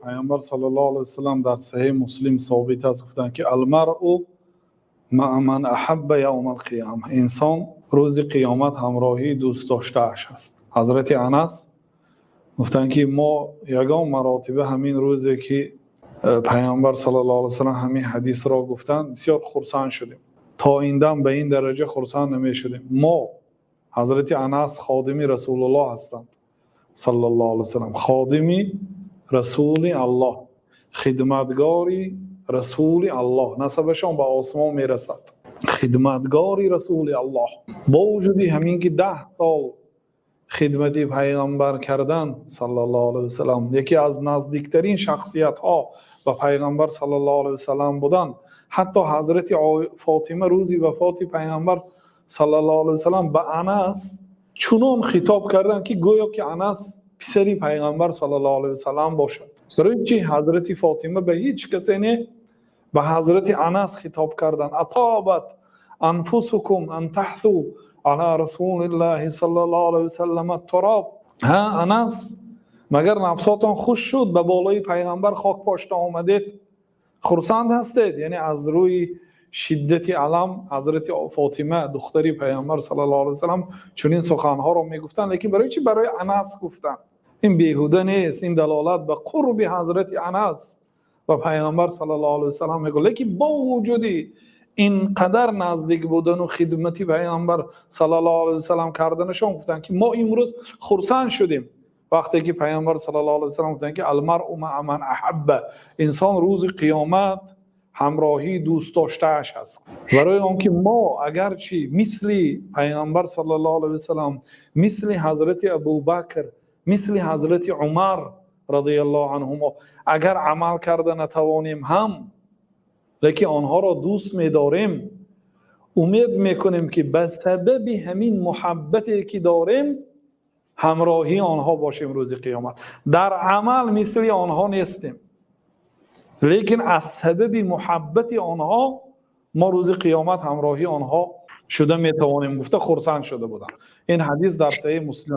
پیامبر صلی الله علیه و سلم در صحیح مسلم ثابت است، گفتند که المرء مع من احب یوم القیامه، انسان روز قیامت همراهی دوست داشته اش است. حضرت انس گفتند که ما یگان مراتبه همین روزی که پیامبر صلی الله علیه و سلم همین حدیث را گفتند بسیار خرسند شدیم، تا این دم به این درجه خرسند نمی شدیم. ما حضرت انس خادمی رسول الله هستند صلی الله علیه و سلم، خادمی رسول الله، خدمتگاری رسول الله، نسبشان به آسمان میرسد، خدمتگاری رسول الله. با وجود همین که 10 سال خدمتی پیغمبر کردند صلی الله علیه و سلم، یکی از نزدیکترین شخصیت ها به پیغمبر صلی الله علیه و سلم بودند. حتی حضرت فاطمه روزی وفات پیغمبر صلی الله علیه و سلم به انس چنان خطاب کردند که گویا که انس پسری پیغمبر صلی الله علیه و سلم باشد. برای چی حضرت فاطمه به هیچ کسی نه، به حضرت انس خطاب کردند اطابت انفسکم ان تحثوا علی رسول الله صلی الله علیه و سلم التراب. ها انس، مگر نفساتان خوش شد به بالای پیغمبر خاک پاشته آمدید؟ خرسند هستید؟ یعنی از روی شدت علم حضرت فاطمه دختری پیغمبر صلی الله علیه و سلم چنین سخنها را میگفتند. لیکن برای چی برای انس گفتند؟ این بیهوده نیست، این دلالت به قرب حضرت انس و پیغمبر صلی الله علیه و سلم میگه. لیکن با وجودی اینقدر نزدیک بودن و خدمتی پیغمبر صلی الله علیه و سلم کردنشون گفتن که ما امروز خرسند شدیم وقتی که پیامبر صلی الله علیه و سلم گفتن که المرء مع من احب، انسان روز قیامت همراهی دوست داشته‌اش هست. برای آنکه ما اگرچه مثل پیامبر صلی الله علیه و سلم، مثل حضرت ابوبکر، مثل حضرت عمر رضی الله عنهما اگر عمل کرده نتوانیم هم، لیکن آنها را دوست می‌داریم، امید میکنیم که به سبب همین محبتی که داریم همراهی آنها باشیم روز قیامت. در عمل مثل آنها نیستیم، لیکن از سبب محبت آنها ما روز قیامت همراهی آنها شده میتوانیم. گفته خرسند شده بودن. این حدیث در صحیح مسلم